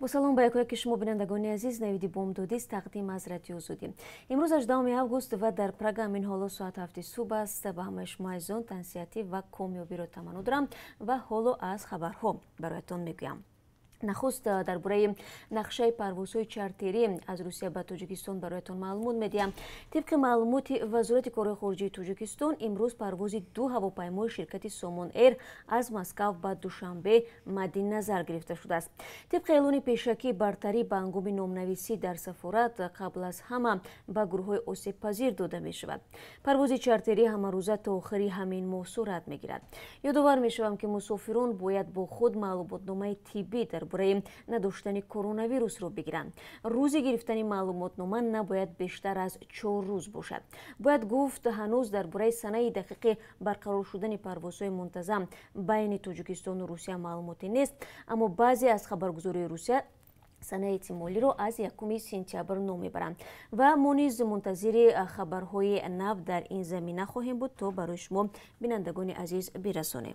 با سلام به یکی شما بینندگان عزیز، نویدی بомдодии تقدیم از رادیو زودی. امروز 18 август و در پروگرام این حالا ساعت 7 صبح است. با همه شما عزیزان تنسیتی و کامیابی را تمنا دارم و حالا از خبرها برایتان میگویم. نخست درباره نقشه پروازهای چارتری از روسیه به تاجیکستان برایتان معلومات میدیم. طبق معلومات وزارت کار خارجه تاجیکستان امروز پرواز دو هواپیمای شرکت سامان ایر از مسکو به دوشنبه مد نظر گرفته شده است. طبق اعلان پیشکی برتری به هنگام نامنویسی در سفارت قبل از همه به گروه‌های آسیب پذیر داده می شود. پرواز چارتری همه روزه تا آخر همین ماه صورت میگیرد. یادآور میشوم که مسافران باید با خود معلوماتنامه طبی برای نداشتن کرونا ویروس رو بگیرند. روز گرفتن معلوماتنامه نباید بیشتر از 4 روز باشد. باید گفت هنوز درباره سنه دقیق برقرار شدن پروازهای منتظم بین تاجیکستان و روسیه معلوماتی نیست، اما بعضی از خبرگزاری روسیه سنه احتمالی رو از 1 سپتامبر نام میبرند و ما نیز منتظر خبرهای نو در این زمینه خواهیم بود تا برای شما بینندگان عزیز برسانیم.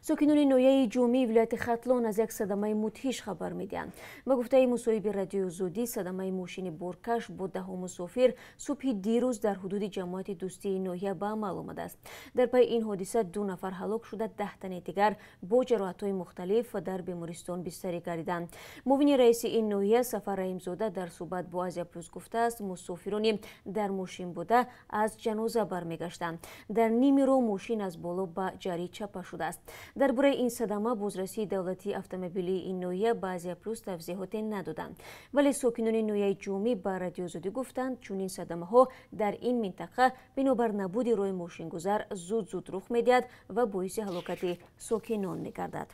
ساکنان نویه جومی ولایت ختلان از یک صدمه مدهش خبر میدهند. به گفته مصاحب رادیو زودی، صدمه ماشین بارکش با 10 مسافر صبح دیروز در حدود جماعت دوستی نویه به عمل آمده است. در پی این حادثه 2 نفر هلاک شده، 10 تن دیگر با جراحت‌های مختلف در بیمارستان بستری گردیدند. معاون رئیس این نویه سفر رحیم‌زاده در صحبت با آزیا پلوس گفته است مسافران در ماشین بوده از جنازه برمیگشتند. در نیم رو ماشین از بالا به جری چپه شده است. درباره این صدمه بازرسی دولتی اتومبیلی این نویه بعضی پلوس توضیحات ندادند، ولی ساکنان نویه جومی به رادیو زودی گفتند چون این صدمه ها در این منطقه بنابر نبود روی ماشین گذر زود رخ میدهد و باعث هلاکت ساکنان میگردد.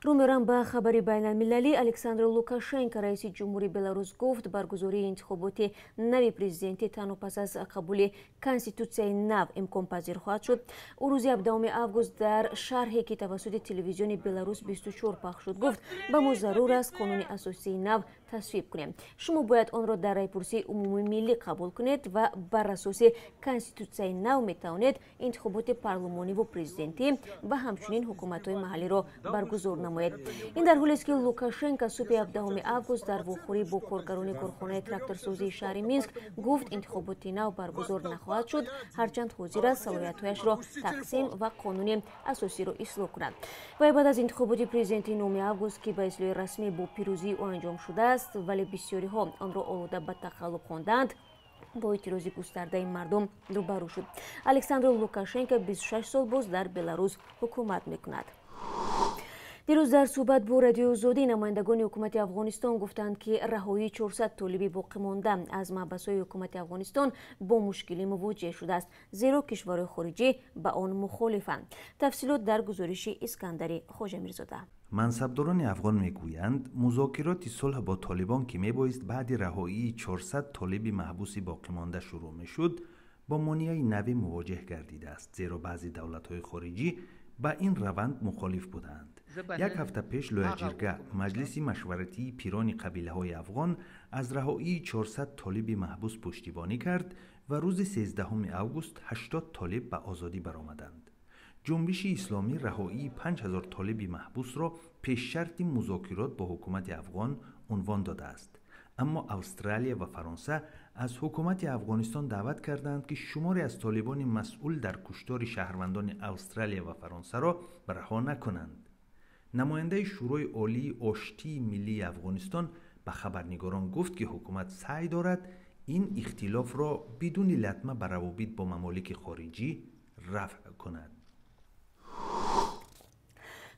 رو میرم به خبری بین المللی. الکساندر لوکاشنکو رئیس جمهوری بلاروس گفت برگزاری انتخابات نوی پرزیدنتی تنها پس از قبول کنستیتوسیای نو امکان پذیر خواهد شد. او روز 17 август در شرحی که توسط تلویزیون بلاروس 24 پخش شد گفت به ما ضرور است قانون اساسی نو تصویب کنیم. شما باید آن را در رایپرسی عمومی ملی قبول کنید و بر اساس کنستیتوسیای نو می توانید انتخابات پارلمانی و پرزیدنتی و همچنین حکومت‌های محلی را برگزار نمایید. این در حالی است که لوکاشنکو صبح 17 август در واخوری با کارگران کارخانه تراکتورسازی شهر مینسک گفت انتخابات نو برگزار نخواهد شد هرچند حاضر است صلاحیت‌هایش را تقسیم و قانون اساسی را اصلاح کند. و بعد از انتخابات پرزیدنتی 9 август که به اصلاح رسمی با پیروزی او انجام شده است، ولی بسیاری ها آن را آلوده به تقلب خواندند، با اعتراض گسترده مردم روبرو شد. الکساندر لوکاشنکو 26 سال باز در بلاروس حکومت میکند. دیروز در صحبت با رادیو زودی نمایندگان حکومت افغانستان گفتند که رهایی 400 طالب باقی مانده از محبس‌های حکومت افغانستان با مشکلی مواجه شده است، زیرا کشورهای خارجی به آن مخالفند. تفصیلات در گزارش اسکندری خواجه‌میرزاده. منصبداران افغان میگویند مذاکرات صلح با طالبان که میبایست بعد رهایی 400 طالب محبوس باقی مانده شروع میشد، با مانع نوی مواجه گردیده است، زیرا بعضی دولت‌های خارجی با این روند مخالف بودند. یک هفته پیش لویجرگه مجلس مشورتی پیران قبیله های افغان از رهایی 400 طالب محبوس پشتیبانی کرد و روز 13 август 80 طالب به آزادی برآمدند. جنبش اسلامی رهایی 5000 طالب محبوس را پیش شرط مذاکرات با حکومت افغان عنوان داده است. اما استرالیا و فرانسه از حکومت افغانستان دعوت کردند که شماری از طالبان مسئول در کشتار شهروندان استرالیا و فرانسه را رها نکنند. نماینده شورای عالی آشتی ملی افغانستان به خبرنگاران گفت که حکومت سعی دارد این اختلاف را بدون لطمه به روابط با ممالک خارجی رفع کند.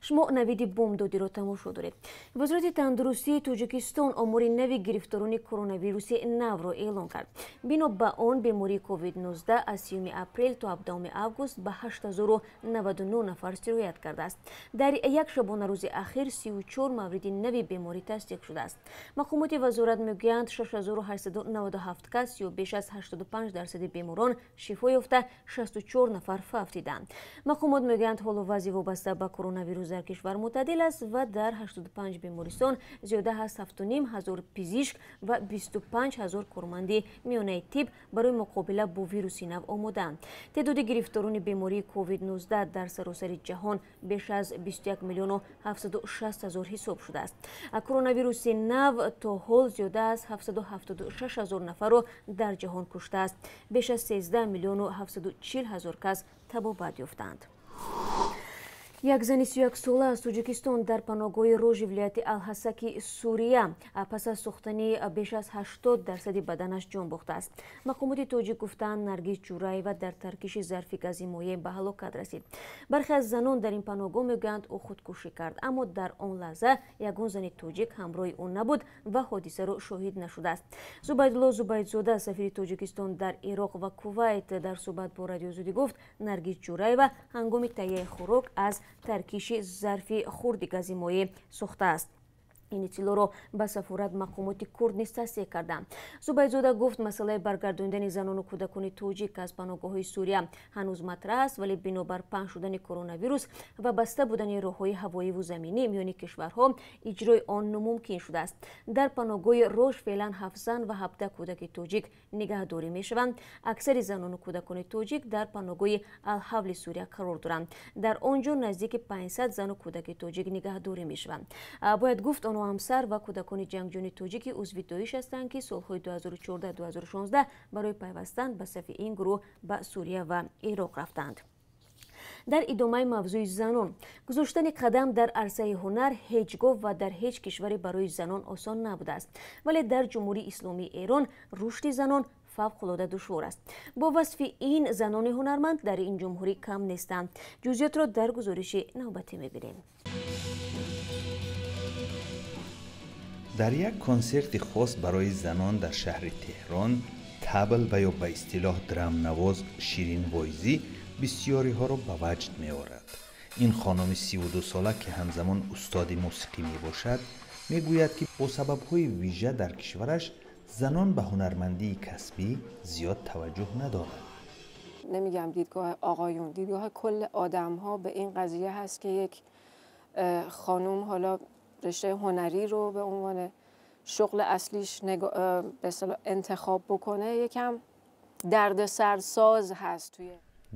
شما نویدی بомдодии را تماشا دارید. وزارت تندرستی تاجیکستان آمار نوی گرفتاران کرونا ویروس نو را اعلام کرد. بنا به آن بیماری کووید 19 از 30 اپریل تا 17 август به 8099 نفر سرایت کرده است. در یک شبانه روز اخیر 34 مورد نوی بیماری تصدیق شده است. مقامات وزارت میگویند 6897 کس یا بیش از 85% بیماران شفا یافته، 64 نفر فوت دیدند. مقامات میگویند حال و وضع وابسته به کرونا ویروس در کشور معتدل است و در 85 بیمارستان زیاده از 7,500 پزشک و 25,000 کارمند میانه طب برای مقابله با ویروس نو آماده‌اند. تعداد گرفتاران بیماری کووید 19 در سراسر جهان بیش از 21,760,000 حساب شده است. کرونا ویروس نو تا حال زیاده از 776,000 نفر را در جهان کشته است. بیش از 13,740,000 کس تبابت یافتند. یک زن 31 ساله از توجیکستان در پناهگاه روژ ولایت الحسکی سوریه پس از سوختنی بیش از 80% بدنش جان باخته است. مقامات توجیک گفتند نرگس جورایوا در ترکیش ظرفی گازی مایع به هلاکت رسید. برخی از زنان در این پناهگاه میگویند او خودکشی کرد، اما در آن لحظه یگان زن توجیک همراه او نبود و حادثه را شاهد نشده است. زبیدالله زبیدزاده سفیر توجیکستان در عراق و کویت در صحبت با رادیو آزادی گفت نرگس جورایوا هنگام تهیه خوراک از ترکیش ظرفی خرد گازی مایع سوخته است. این اطلاع را به سفارت مقامات کرد نیز تصدیق کردند. زبیدزاده گفت مسئله برگرداندن زنان و کودکان توجیک از پناهگاه‌های سوریه هنوز مطرح است، ولی بنابر پنهان شدن کرونا ویروس و بسته بودن راه‌های هوایی و زمینی میان کشورها اجرای آن ناممکن شده است. در پناهگاه روژ فعلا 7 زن و 17 کودک توجیک نگهداری می‌شوند. اکثر زنان و کودکان توجیک در پناهگاه الحول سوریه قرار دارند. در آنجا نزدیک 500 زن و کودک توجیک نگهداری می‌شوند. باید گفت آنها همسر و کودکان جنگجوی توجیک عضو داعش هستند که سالهای 2014-2016 برای پیوستن به صف این گروه به سوریه و عراق رفتند. در ادامه موضوع زنان، گذاشتن قدم در عرصه هنر هیچگاه و در هیچ کشوری برای زنان آسان نبوده است، ولی در جمهوری اسلامی ایران رشد زنان فوق‌العاده دشوار است. با وصف این زنان هنرمند در این جمهوری کم نیستند. جزئیات را در گزارش نوبتی می‌بینیم. در یک کنسرت خاص برای زنان در شهر تهران، طبل و یا به اصطلاح درم نواز شیرین وایزی بسیاری ها را به وجد می آورد. این خانم 32 ساله که همزمان استاد موسیقی می باشد می گوید که با سبب های ویژه در کشورش زنان به هنرمندی کسبی زیاد توجه ندارند. نمیگم دیدگاه آقایون، دیدگاه کل آدم ها به این قضیه هست که یک خانم حالا رشته هنری رو به عنوان شغل اصلیش به اصطلاح انتخاب بکنه یکم دردسرساز هست.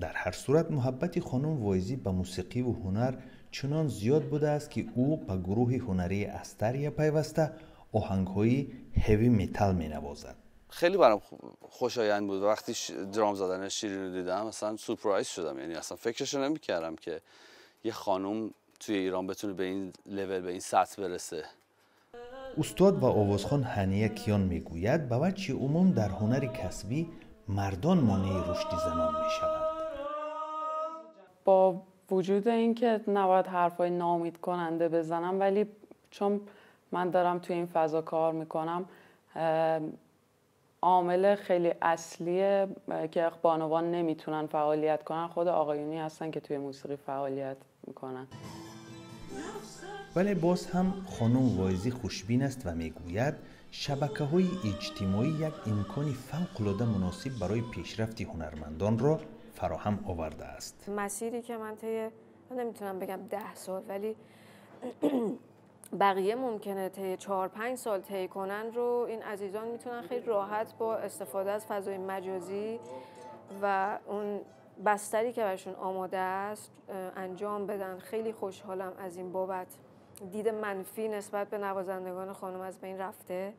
در هر صورت محبت خانم وایزی به موسیقی و هنر چنان زیاد بوده است که او به گروه هنری استریا پیوسته آهنگ‌های هیوی متال می‌نوازد. خیلی برام خوشایند بود وقتی درام زدن شیرین رو دیدم، مثلا سورپرایز شدم، یعنی اصلا فکرش نمی‌کردم که یه خانم توی ایران بتونه به این لول، به این سطح برسه. استاد و آوازخوان هنیه کیان میگوید به وجه عموم در هنر کسبی مردان مانع رشد زنان میشوند. با وجود اینکه نباید حرفای ناامید کننده بزنم، ولی چون من دارم توی این فضا کار میکنم، عامل خیلی اصلیه که بانوان نمیتونن فعالیت کنن خود آقایونی هستن که توی موسیقی فعالیت میکنن. ولی باز هم خانم وایزی خوشبین است و میگوید شبکه‌های اجتماعی یک امکانی فوق‌العاده مناسب برای پیشرفت هنرمندان را فراهم آورده است. مسیری که من نمیتونم بگم 10 سال، ولی بقیه ممکنه طی 4-5 سال طی کنن رو این عزیزان میتونن خیلی راحت با استفاده از فضای مجازی و اون بستری که برشون آماده است انجام بدن. خیلی خوشحالم از این بابت. دید منفی نسبت به نوازندگان خانم از بین رفته.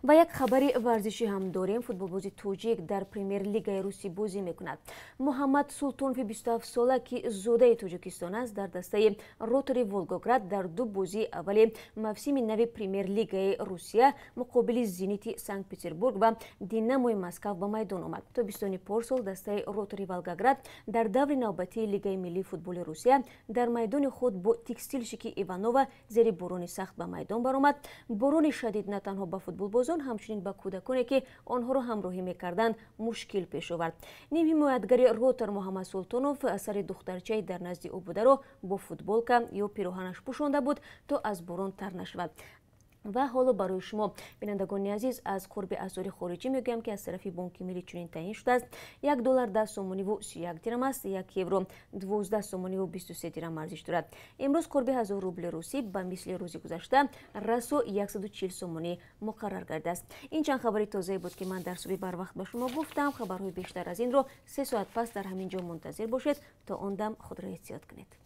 و یک خبر ورزشی هم داریم. فوتبالباز توجیک در پریمیر لیگ روسی بازی میکند. محمد سلطانوف 27 ساله که زاده توجیکستان است در دسته روتری ولگوگراد در دو بازی اول موسم نو پریمیر لیگ روسیه مقابل زینیت سنت پتربورگ و دیناموی مسکو به میدان آمد. تابستان پارسال دسته روتری ولگوگراد در دور نوبتی لیگ ملی فوتبال روسیه در میدان خود با تکستیلشیک ایوانووا زیر باران سخت به میدان برآمد. باران شدید نه تنها به فوتبالبازان همچنین با کودکانی که آنها را همراهی می‌کردند مشکل پیش آورد. نیم حمایتگر روتر محمد سلطانوف اثر دخترچه در نزد او بوده را با فوتبالکا یا پیراهنش پوشانده بود تا از باران تر نشود. و حالا برای شما بینندگان عزیز از قرب اسعار خارجی میگویم که از طرف بانک ملی چنین تعیین شده است $1 10 سومانی و 31 درم است، 1 یورو 12 سومانی و 23 درم ارزش دارد. امروز قرب 1000 روبل روسی به مثل روز گذشته رسو 140 سومانی مقرر گردیده است. این چند خبری تازه بود که من در صبح بر وقت به شما گفتم. خبرهای بیشتر از این رو 3 ساعت پس در همین جا منتظر باشید. تا آن دم خود را احتیاط کنید.